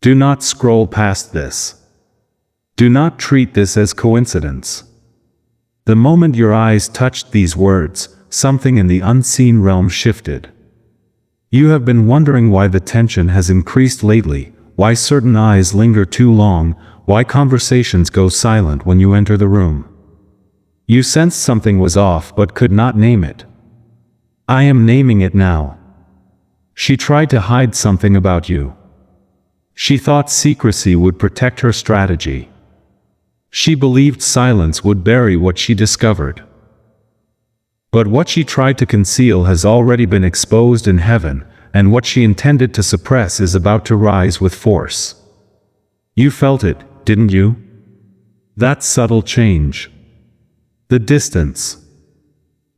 Do not scroll past this. Do not treat this as coincidence. The moment your eyes touched these words, something in the unseen realm shifted. You have been wondering why the tension has increased lately, why certain eyes linger too long, why conversations go silent when you enter the room. You sensed something was off but could not name it. I am naming it now. She tried to hide something about you. She thought secrecy would protect her strategy. She believed silence would bury what she discovered. But what she tried to conceal has already been exposed in heaven, and what she intended to suppress is about to rise with force. You felt it, didn't you? That subtle change. The distance.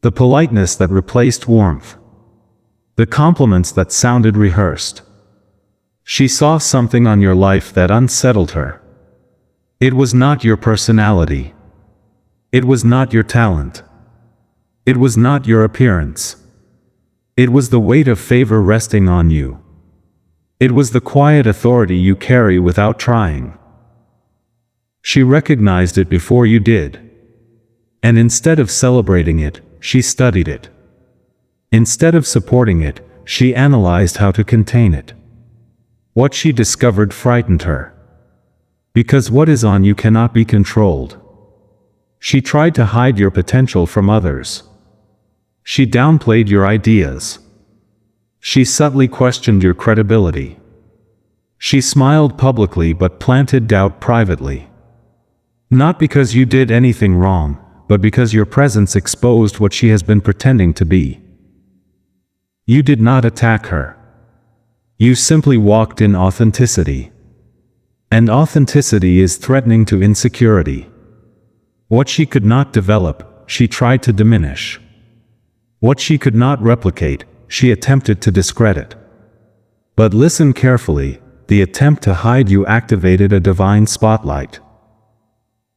The politeness that replaced warmth. The compliments that sounded rehearsed. She saw something on your life that unsettled her. It was not your personality. It was not your talent. It was not your appearance. It was the weight of favor resting on you. It was the quiet authority you carry without trying. She recognized it before you did. And instead of celebrating it, she studied it. Instead of supporting it, she analyzed how to contain it. What she discovered frightened her. Because what is on you cannot be controlled. She tried to hide your potential from others. She downplayed your ideas. She subtly questioned your credibility. She smiled publicly but planted doubt privately. Not because you did anything wrong, but because your presence exposed what she has been pretending to be. You did not attack her. You simply walked in authenticity. And authenticity is threatening to insecurity. What she could not develop, she tried to diminish. What she could not replicate, she attempted to discredit. But listen carefully, the attempt to hide you activated a divine spotlight.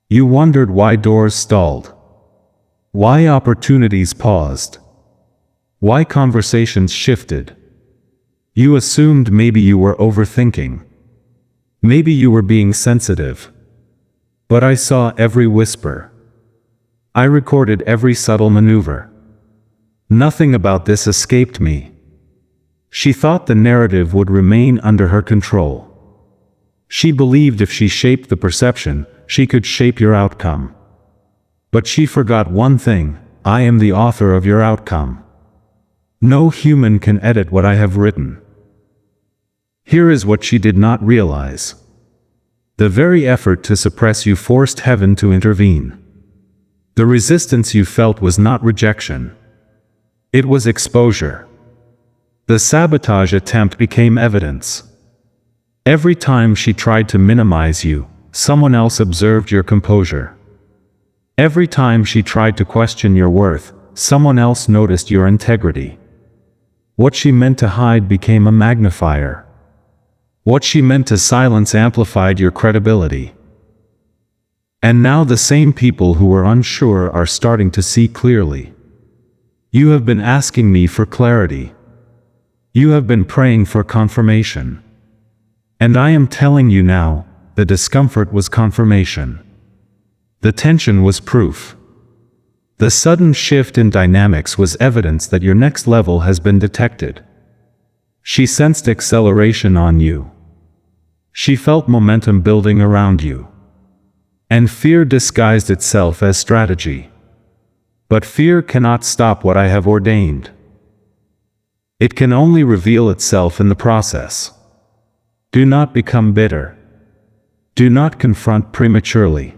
You wondered why doors stalled. Why opportunities paused. Why conversations shifted. You assumed maybe you were overthinking. Maybe you were being sensitive. But I saw every whisper. I recorded every subtle maneuver. Nothing about this escaped me. She thought the narrative would remain under her control. She believed if she shaped the perception, she could shape your outcome. But she forgot one thing: I am the author of your outcome. No human can edit what I have written. Here is what she did not realize. The very effort to suppress you forced heaven to intervene. The resistance you felt was not rejection. It was exposure. The sabotage attempt became evidence. Every time she tried to minimize you, someone else observed your composure. Every time she tried to question your worth, someone else noticed your integrity. What she meant to hide became a magnifier. What she meant to silence amplified your credibility. And now the same people who were unsure are starting to see clearly. You have been asking me for clarity. You have been praying for confirmation. And I am telling you now, the discomfort was confirmation. The tension was proof. The sudden shift in dynamics was evidence that your next level has been detected. She sensed acceleration on you. She felt momentum building around you. And fear disguised itself as strategy. But fear cannot stop what I have ordained. It can only reveal itself in the process. Do not become bitter. Do not confront prematurely.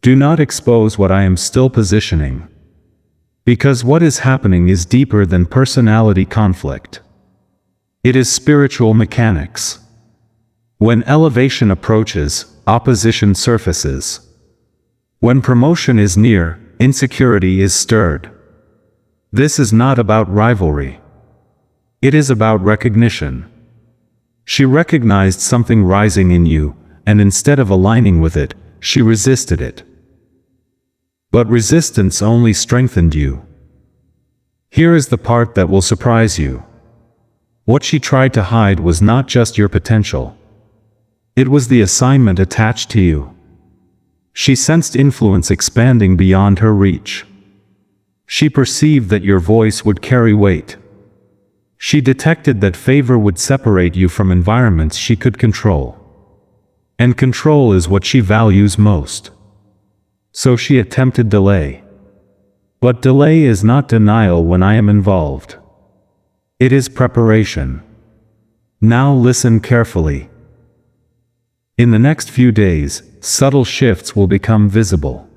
Do not expose what I am still positioning. Because what is happening is deeper than personality conflict. It is spiritual mechanics. When elevation approaches, opposition surfaces. When promotion is near, insecurity is stirred. This is not about rivalry. It is about recognition. She recognized something rising in you, and instead of aligning with it, she resisted it. But resistance only strengthened you. Here is the part that will surprise you. What she tried to hide was not just your potential. It was the assignment attached to you. She sensed influence expanding beyond her reach. She perceived that your voice would carry weight. She detected that favor would separate you from environments she could control. And control is what she values most. So she attempted delay. But delay is not denial when I am involved. It is preparation. Now listen carefully. In the next few days, subtle shifts will become visible.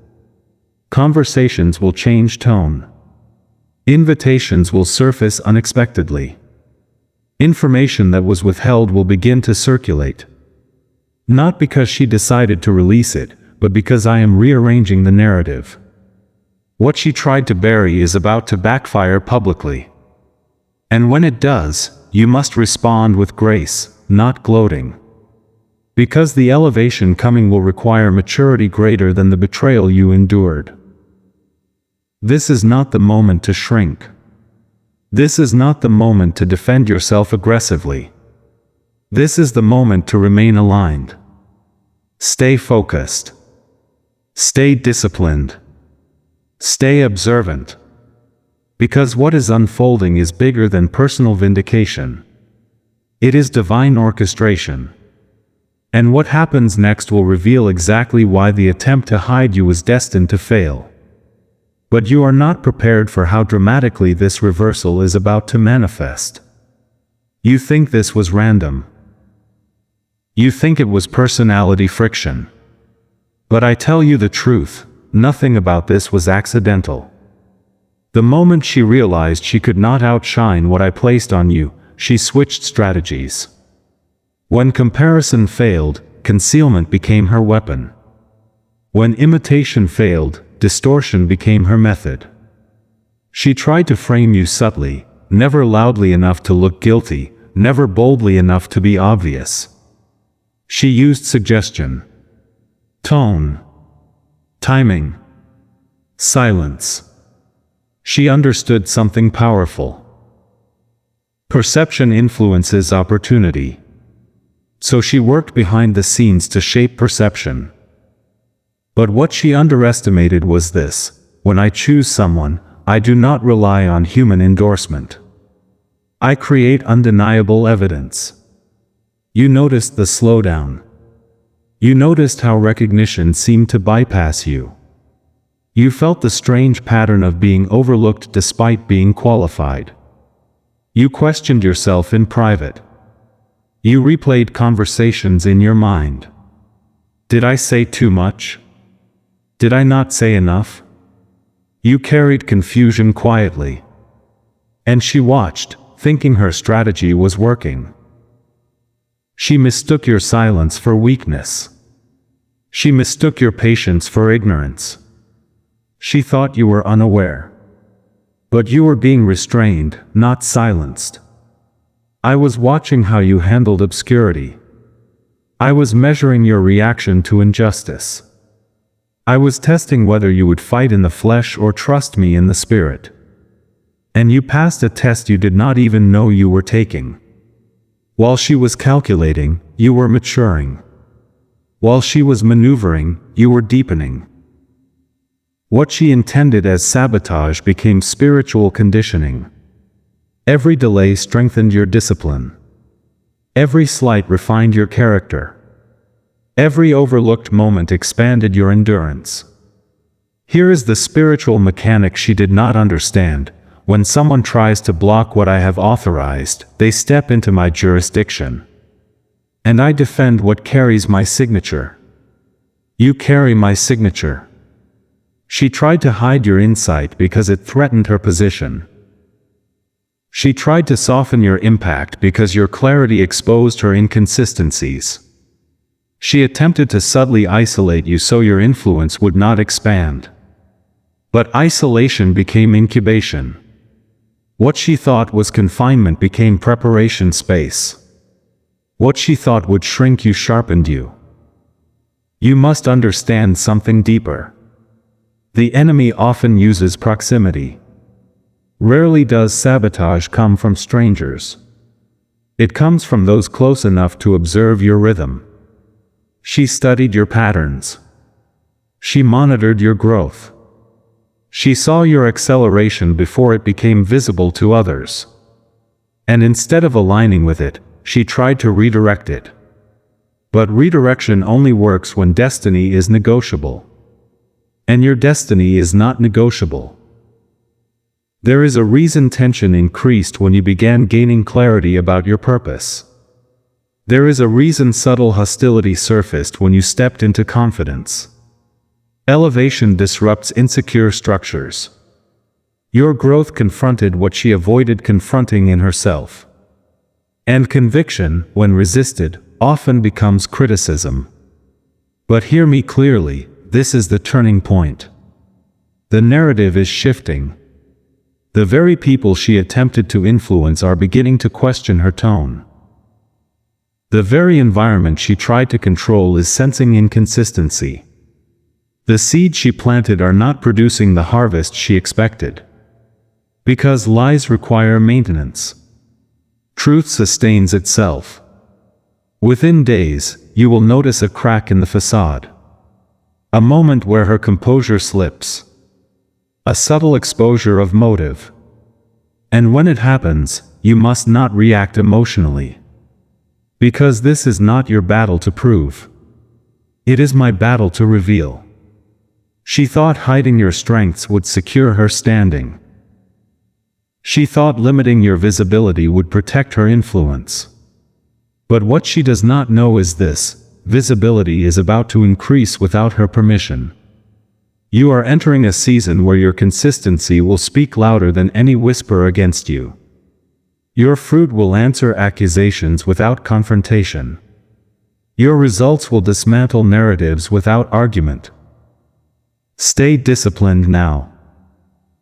Conversations will change tone. Invitations will surface unexpectedly. Information that was withheld will begin to circulate. Not because she decided to release it, but because I am rearranging the narrative. What she tried to bury is about to backfire publicly. And when it does, you must respond with grace, not gloating. Because the elevation coming will require maturity greater than the betrayal you endured. This is not the moment to shrink. This is not the moment to defend yourself aggressively. This is the moment to remain aligned. Stay focused. Stay disciplined. Stay observant. Because what is unfolding is bigger than personal vindication. It is divine orchestration. And what happens next will reveal exactly why the attempt to hide you was destined to fail. But you are not prepared for how dramatically this reversal is about to manifest. You think this was random. You think it was personality friction. But I tell you the truth, nothing about this was accidental. The moment she realized she could not outshine what I placed on you, she switched strategies. When comparison failed, concealment became her weapon. When imitation failed, distortion became her method. She tried to frame you subtly, never loudly enough to look guilty, never boldly enough to be obvious. She used suggestion, tone, timing, silence. She understood something powerful. Perception influences opportunity. So she worked behind the scenes to shape perception. But what she underestimated was this: when I choose someone, I do not rely on human endorsement. I create undeniable evidence. You noticed the slowdown. You noticed how recognition seemed to bypass you. You felt the strange pattern of being overlooked despite being qualified. You questioned yourself in private. You replayed conversations in your mind. Did I say too much? Did I not say enough? You carried confusion quietly. And she watched, thinking her strategy was working. She mistook your silence for weakness. She mistook your patience for ignorance. She thought you were unaware. But you were being restrained, not silenced. I was watching how you handled obscurity. I was measuring your reaction to injustice. I was testing whether you would fight in the flesh or trust me in the spirit. And you passed a test you did not even know you were taking. While she was calculating, you were maturing. While she was maneuvering, you were deepening. What she intended as sabotage became spiritual conditioning. Every delay strengthened your discipline. Every slight refined your character. Every overlooked moment expanded your endurance. Here is the spiritual mechanic she did not understand. When someone tries to block what I have authorized, they step into my jurisdiction. And I defend what carries my signature. You carry my signature. She tried to hide your insight because it threatened her position. She tried to soften your impact because your clarity exposed her inconsistencies. She attempted to subtly isolate you so your influence would not expand. But isolation became incubation. What she thought was confinement became preparation space. What she thought would shrink you sharpened you. You must understand something deeper. The enemy often uses proximity. Rarely does sabotage come from strangers. It comes from those close enough to observe your rhythm. She studied your patterns. She monitored your growth. She saw your acceleration before it became visible to others. And instead of aligning with it, she tried to redirect it. But redirection only works when destiny is negotiable. And your destiny is not negotiable. There is a reason tension increased when you began gaining clarity about your purpose. There is a reason subtle hostility surfaced when you stepped into confidence. Elevation disrupts insecure structures. Your growth confronted what she avoided confronting in herself. And conviction, when resisted, often becomes criticism. But hear me clearly, this is the turning point. The narrative is shifting. The very people she attempted to influence are beginning to question her tone. The very environment she tried to control is sensing inconsistency. The seeds she planted are not producing the harvest she expected. Because lies require maintenance. Truth sustains itself. Within days, you will notice a crack in the facade. A moment where her composure slips. A subtle exposure of motive. And when it happens, you must not react emotionally. Because this is not your battle to prove. It is my battle to reveal. She thought hiding your strengths would secure her standing. She thought limiting your visibility would protect her influence. But what she does not know is this: visibility is about to increase without her permission. You are entering a season where your consistency will speak louder than any whisper against you. Your fruit will answer accusations without confrontation. Your results will dismantle narratives without argument. Stay disciplined now.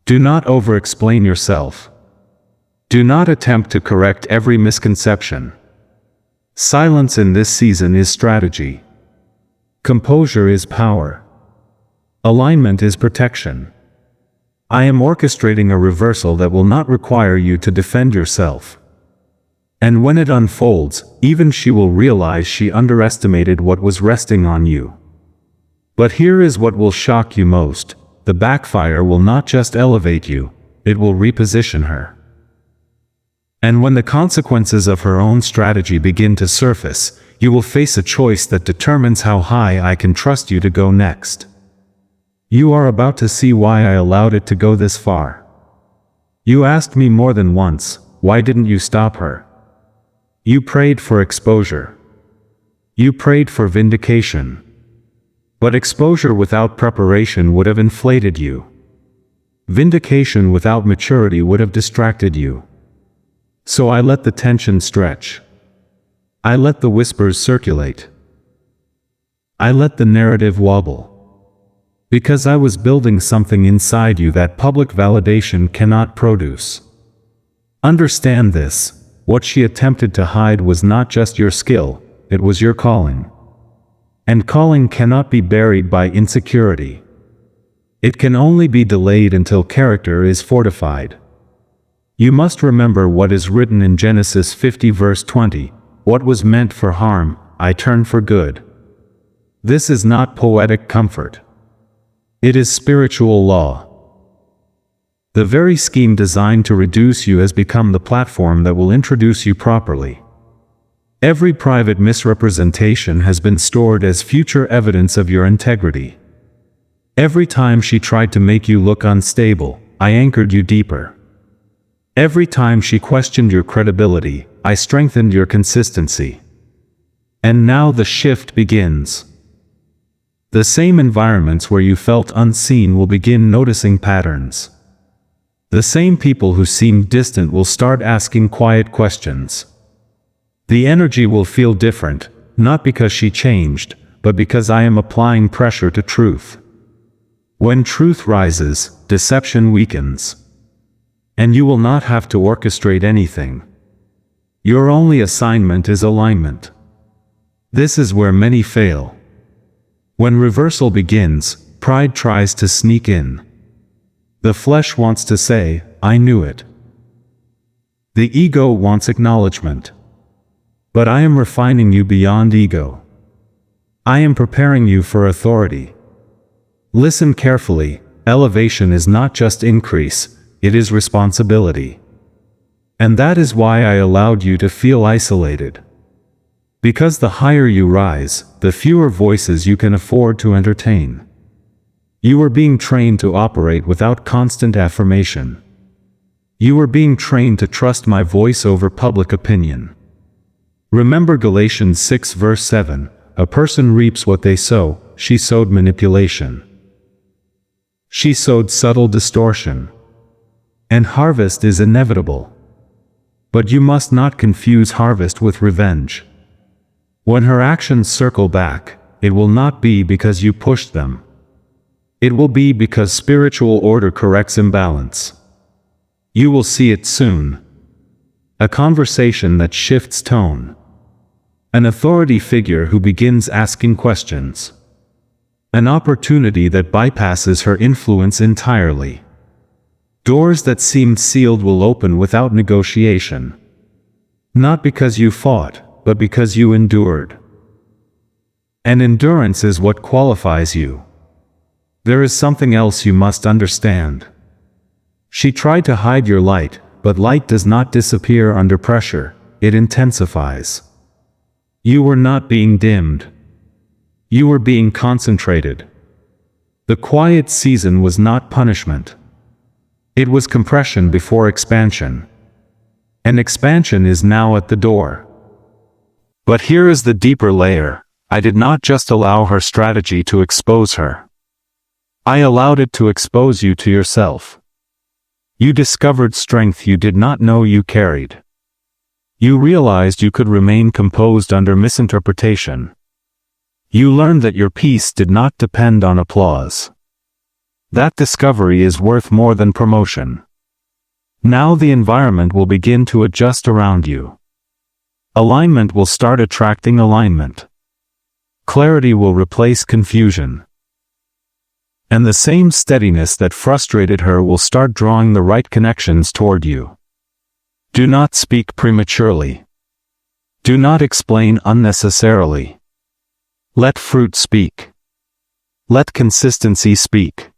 Do not over-explain yourself. Do not attempt to correct every misconception. Silence in this season is strategy. Composure is power. Alignment is protection. I am orchestrating a reversal that will not require you to defend yourself. And when it unfolds, even she will realize she underestimated what was resting on you. But here is what will shock you most: the backfire will not just elevate you, it will reposition her. And when the consequences of her own strategy begin to surface, you will face a choice that determines how high I can trust you to go next. You are about to see why I allowed it to go this far. You asked me more than once, why didn't you stop her? You prayed for exposure. You prayed for vindication. But exposure without preparation would have inflated you. Vindication without maturity would have distracted you. So I let the tension stretch. I let the whispers circulate. I let the narrative wobble. Because I was building something inside you that public validation cannot produce. Understand this: what she attempted to hide was not just your skill, it was your calling. And calling cannot be buried by insecurity. It can only be delayed until character is fortified. You must remember what is written in Genesis 50 verse 20, "What was meant for harm, I turn for good." This is not poetic comfort. It is spiritual law. The very scheme designed to reduce you has become the platform that will introduce you properly. Every private misrepresentation has been stored as future evidence of your integrity. Every time she tried to make you look unstable, I anchored you deeper. Every time she questioned your credibility, I strengthened your consistency. And now the shift begins. The same environments where you felt unseen will begin noticing patterns. The same people who seemed distant will start asking quiet questions. The energy will feel different, not because she changed, but because I am applying pressure to truth. When truth rises, deception weakens. And you will not have to orchestrate anything. Your only assignment is alignment. This is where many fail. When reversal begins, pride tries to sneak in. The flesh wants to say, "I knew it." The ego wants acknowledgement. But I am refining you beyond ego. I am preparing you for authority. Listen carefully, elevation is not just increase, it is responsibility. And that is why I allowed you to feel isolated. Because the higher you rise, the fewer voices you can afford to entertain. You are being trained to operate without constant affirmation. You are being trained to trust my voice over public opinion. Remember Galatians 6 verse 7, a person reaps what they sow. She sowed manipulation. She sowed subtle distortion. And harvest is inevitable. But you must not confuse harvest with revenge. When her actions circle back, it will not be because you pushed them. It will be because spiritual order corrects imbalance. You will see it soon. A conversation that shifts tone. An authority figure who begins asking questions. An opportunity that bypasses her influence entirely. Doors that seemed sealed will open without negotiation. Not because you fought, but because you endured. And endurance is what qualifies you. There is something else you must understand. She tried to hide your light, but light does not disappear under pressure, it intensifies. You were not being dimmed. You were being concentrated. The quiet season was not punishment. It was compression before expansion. And expansion is now at the door. But here is the deeper layer. I did not just allow her strategy to expose her. I allowed it to expose you to yourself. You discovered strength you did not know you carried. You realized you could remain composed under misinterpretation. You learned that your peace did not depend on applause. That discovery is worth more than promotion. Now the environment will begin to adjust around you. Alignment will start attracting alignment. Clarity will replace confusion. And the same steadiness that frustrated her will start drawing the right connections toward you. Do not speak prematurely. Do not explain unnecessarily. Let fruit speak. Let consistency speak.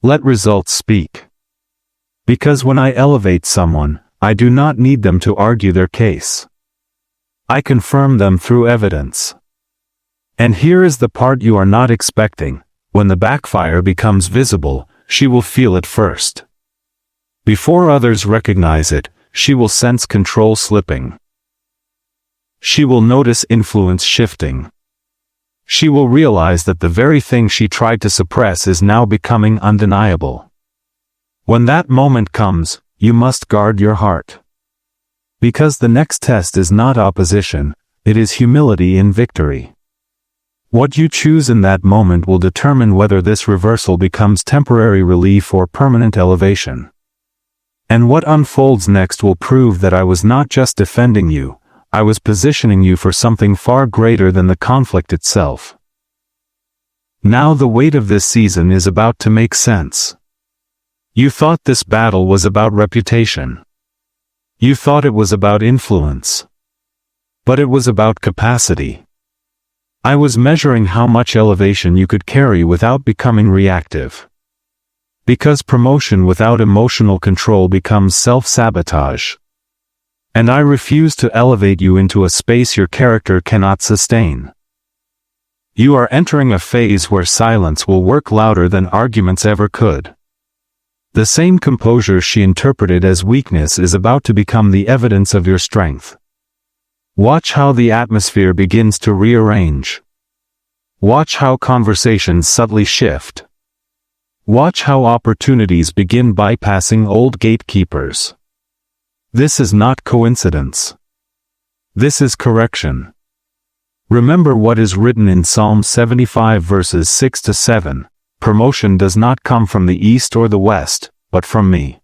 Let results speak. Because when I elevate someone, I do not need them to argue their case. I confirm them through evidence. And here is the part you are not expecting. When the backfire becomes visible, she will feel it first. Before others recognize it, she will sense control slipping. She will notice influence shifting. She will realize that the very thing she tried to suppress is now becoming undeniable. When that moment comes, you must guard your heart. Because the next test is not opposition, it is humility in victory. What you choose in that moment will determine whether this reversal becomes temporary relief or permanent elevation. And what unfolds next will prove that I was not just defending you, I was positioning you for something far greater than the conflict itself. Now the weight of this season is about to make sense. You thought this battle was about reputation. You thought it was about influence. But it was about capacity. I was measuring how much elevation you could carry without becoming reactive. Because promotion without emotional control becomes self-sabotage. And I refuse to elevate you into a space your character cannot sustain. You are entering a phase where silence will work louder than arguments ever could. The same composure she interpreted as weakness is about to become the evidence of your strength. Watch how the atmosphere begins to rearrange. Watch how conversations subtly shift. Watch how opportunities begin bypassing old gatekeepers. This is not coincidence. This is correction. Remember what is written in Psalm 75 verses 6 to 7. Promotion does not come from the east or the west, but from me.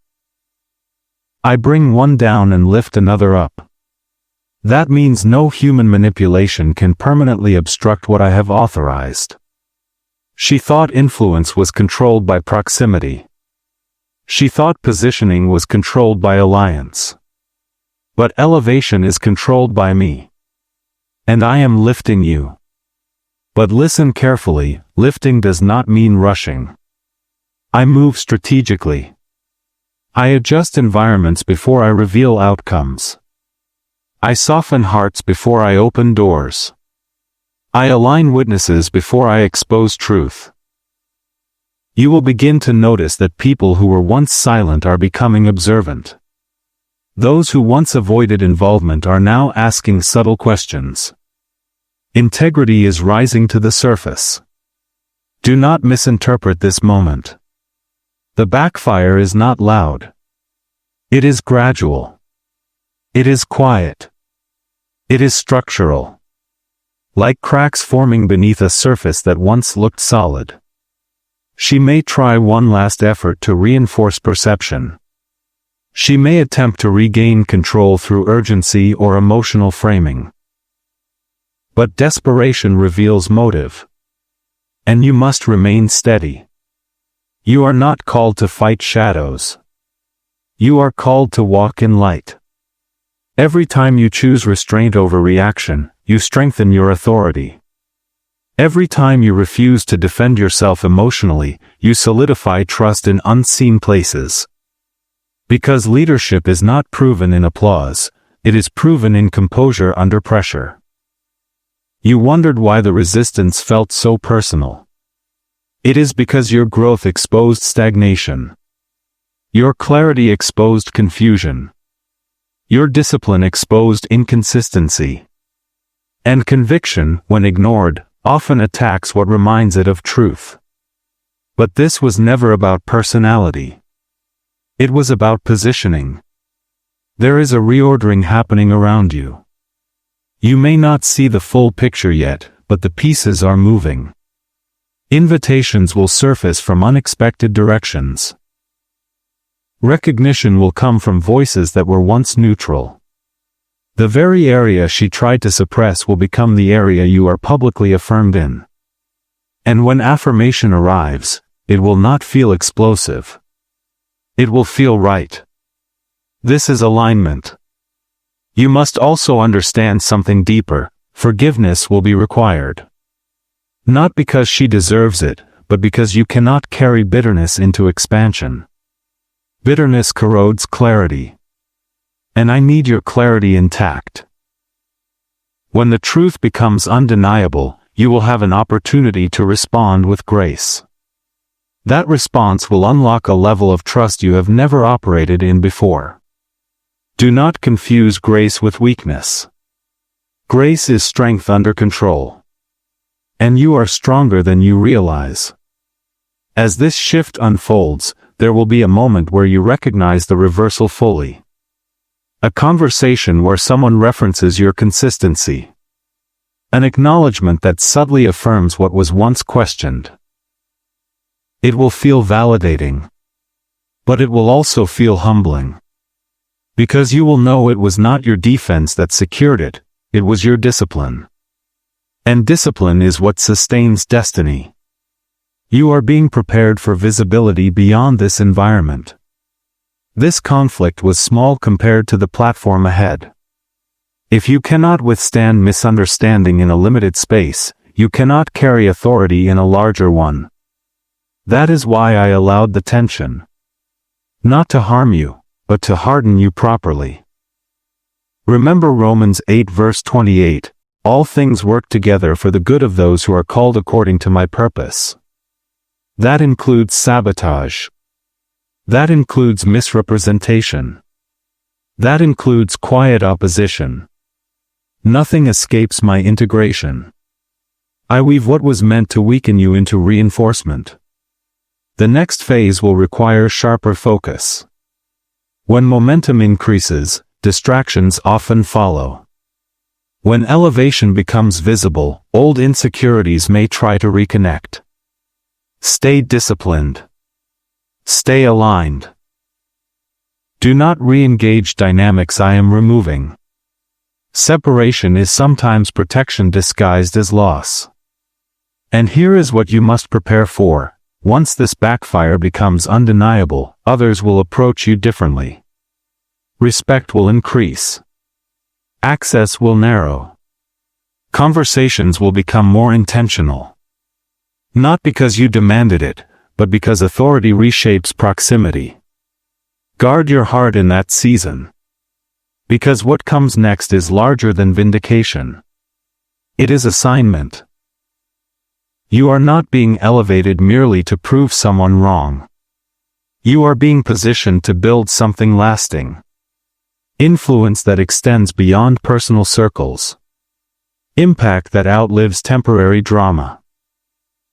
I bring one down and lift another up. That means no human manipulation can permanently obstruct what I have authorized. She thought influence was controlled by proximity. She thought positioning was controlled by alliance. But elevation is controlled by me. And I am lifting you. But listen carefully, lifting does not mean rushing. I move strategically. I adjust environments before I reveal outcomes. I soften hearts before I open doors. I align witnesses before I expose truth. You will begin to notice that people who were once silent are becoming observant. Those who once avoided involvement are now asking subtle questions. Integrity is rising to the surface. Do not misinterpret this moment. The backfire is not loud. It is gradual. It is quiet. It is structural. Like cracks forming beneath a surface that once looked solid. She may try one last effort to reinforce perception. She may attempt to regain control through urgency or emotional framing. But desperation reveals motive. And you must remain steady. You are not called to fight shadows. You are called to walk in light. Every time you choose restraint over reaction, you strengthen your authority. Every time you refuse to defend yourself emotionally, you solidify trust in unseen places. Because leadership is not proven in applause, it is proven in composure under pressure. You wondered why the resistance felt so personal. It is because your growth exposed stagnation. Your clarity exposed confusion. Your discipline exposed inconsistency. And conviction, when ignored, often attacks what reminds it of truth. But this was never about personality. It was about positioning. There is a reordering happening around you. You may not see the full picture yet, but the pieces are moving. Invitations will surface from unexpected directions. Recognition will come from voices that were once neutral. The very area she tried to suppress will become the area you are publicly affirmed in. And when affirmation arrives, it will not feel explosive. It will feel right. This is alignment. You must also understand something deeper. Forgiveness will be required. Not because she deserves it, but because you cannot carry bitterness into expansion. Bitterness corrodes clarity. And I need your clarity intact. When the truth becomes undeniable, you will have an opportunity to respond with grace. That response will unlock a level of trust you have never operated in before. Do not confuse grace with weakness. Grace is strength under control. And you are stronger than you realize. As this shift unfolds, there will be a moment where you recognize the reversal fully. A conversation where someone references your consistency. An acknowledgement that subtly affirms what was once questioned. It will feel validating. But it will also feel humbling. Because you will know it was not your defense that secured it, it was your discipline. And discipline is what sustains destiny. You are being prepared for visibility beyond this environment. This conflict was small compared to the platform ahead. If you cannot withstand misunderstanding in a limited space, you cannot carry authority in a larger one. That is why I allowed the tension. Not to harm you, but to harden you properly. Remember Romans 8 verse 28, all things work together for the good of those who are called according to my purpose. That includes sabotage. That includes misrepresentation. That includes quiet opposition. Nothing escapes my integration. I weave what was meant to weaken you into reinforcement. The next phase will require sharper focus. When momentum increases, distractions often follow. When elevation becomes visible, old insecurities may try to reconnect. Stay disciplined. Stay aligned. Do not re-engage dynamics I am removing. Separation is sometimes protection disguised as loss. And here is what you must prepare for. Once this backfire becomes undeniable, others will approach you differently. Respect will increase. Access will narrow. Conversations will become more intentional. Not because you demanded it, but because authority reshapes proximity. Guard your heart in that season. Because what comes next is larger than vindication. It is assignment. You are not being elevated merely to prove someone wrong. You are being positioned to build something lasting. Influence that extends beyond personal circles. Impact that outlives temporary drama.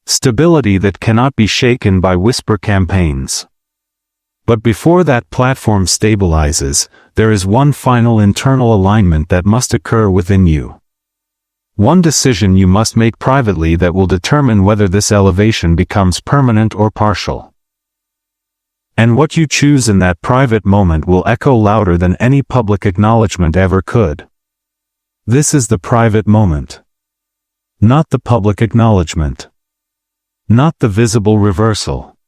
Stability that cannot be shaken by whisper campaigns. But before that platform stabilizes, there is one final internal alignment that must occur within you. One decision you must make privately that will determine whether this elevation becomes permanent or partial. And what you choose in that private moment will echo louder than any public acknowledgement ever could. This is the private moment. Not the public acknowledgement. Not the visible reversal.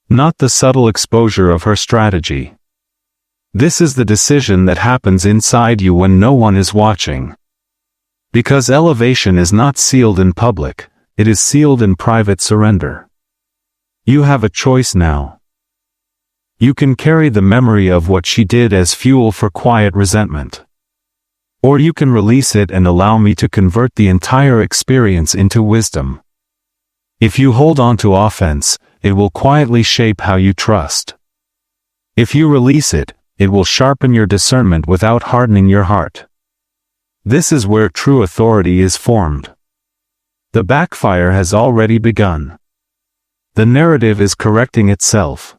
Not the subtle exposure of her strategy. This is the decision that happens inside you when no one is watching. Because elevation is not sealed in public, it is sealed in private surrender. You have a choice now. You can carry the memory of what she did as fuel for quiet resentment. Or you can release it and allow me to convert the entire experience into wisdom. If you hold on to offense, it will quietly shape how you trust. If you release it, it will sharpen your discernment without hardening your heart. This is where true authority is formed. The backfire has already begun. The narrative is correcting itself.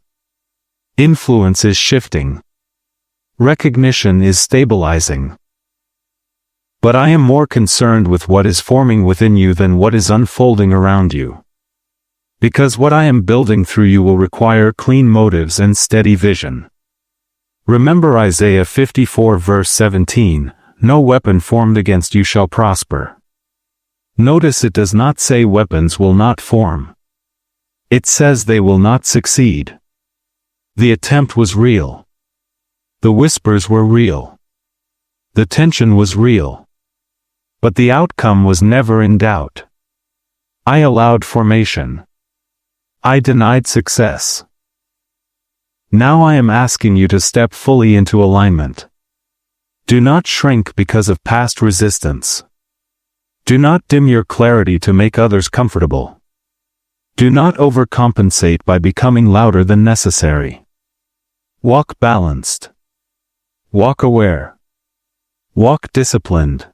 Influence is shifting. Recognition is stabilizing. But I am more concerned with what is forming within you than what is unfolding around you. Because what I am building through you will require clean motives and steady vision. Remember Isaiah 54 verse 17, "No weapon formed against you shall prosper." Notice it does not say weapons will not form. It says they will not succeed. The attempt was real. The whispers were real. The tension was real. But the outcome was never in doubt. I allowed formation. I denied success. Now I am asking you to step fully into alignment. Do not shrink because of past resistance. Do not dim your clarity to make others comfortable. Do not overcompensate by becoming louder than necessary. Walk balanced. Walk aware. Walk disciplined.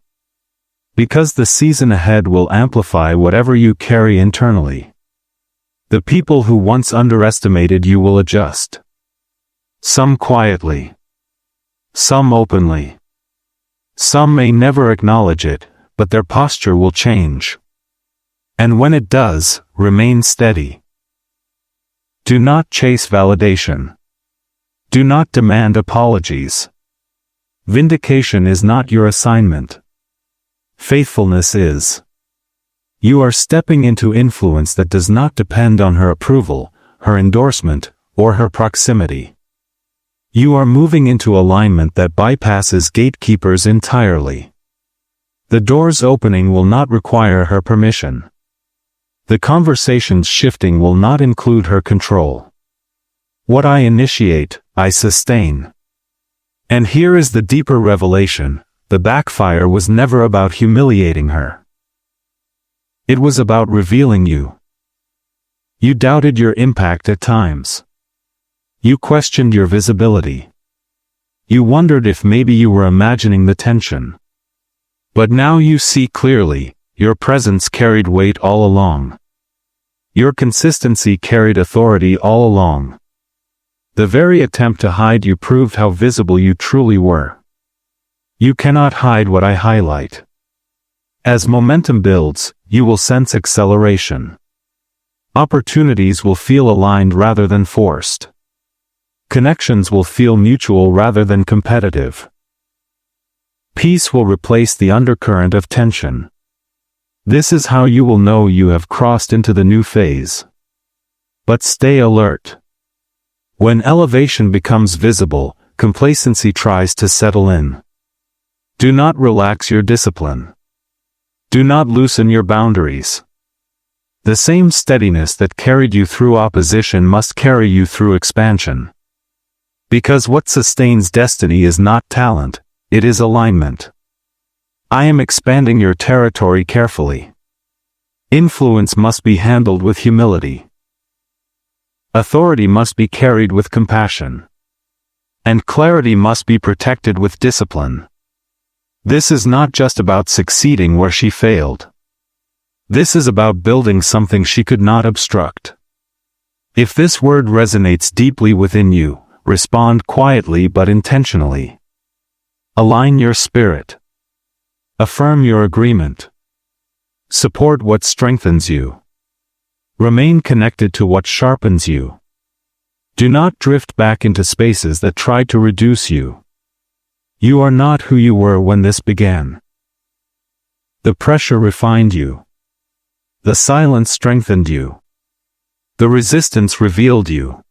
Because the season ahead will amplify whatever you carry internally. The people who once underestimated you will adjust. Some quietly. Some openly. Some may never acknowledge it, but their posture will change. And when it does, remain steady. Do not chase validation. Do not demand apologies. Vindication is not your assignment. Faithfulness is. You are stepping into influence that does not depend on her approval, her endorsement, or her proximity. You are moving into alignment that bypasses gatekeepers entirely. The doors opening will not require her permission. The conversations shifting will not include her control. What I initiate, I sustain. And here is the deeper revelation: the backfire was never about humiliating her. It was about revealing you. You doubted your impact at times. You questioned your visibility. You wondered if maybe you were imagining the tension. But now you see clearly, your presence carried weight all along. Your consistency carried authority all along. The very attempt to hide you proved how visible you truly were. You cannot hide what I highlight. As momentum builds, you will sense acceleration. Opportunities will feel aligned rather than forced. Connections will feel mutual rather than competitive. Peace will replace the undercurrent of tension. This is how you will know you have crossed into the new phase. But stay alert. When elevation becomes visible, complacency tries to settle in. Do not relax your discipline. Do not loosen your boundaries. The same steadiness that carried you through opposition must carry you through expansion. Because what sustains destiny is not talent, it is alignment. I am expanding your territory carefully. Influence must be handled with humility. Authority must be carried with compassion. And clarity must be protected with discipline. This is not just about succeeding where she failed. This is about building something she could not obstruct. If this word resonates deeply within you, respond quietly but intentionally. Align your spirit. Affirm your agreement. Support what strengthens you. Remain connected to what sharpens you. Do not drift back into spaces that try to reduce you. You are not who you were when this began. The pressure refined you. The silence strengthened you. The resistance revealed you.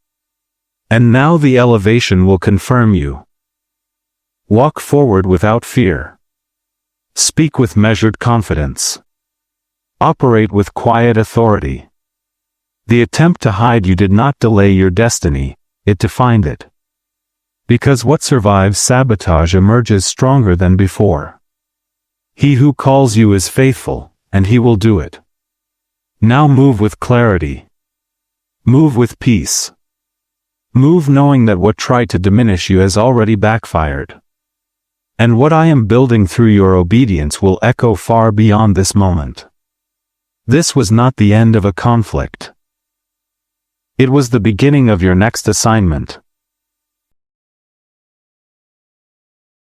And now the elevation will confirm you. Walk forward without fear. Speak with measured confidence. Operate with quiet authority. The attempt to hide you did not delay your destiny, it defined it. Because what survives sabotage emerges stronger than before. He who calls you is faithful, and he will do it. Now move with clarity. Move with peace. Move knowing that what tried to diminish you has already backfired. And what I am building through your obedience will echo far beyond this moment. This was not the end of a conflict. It was the beginning of your next assignment.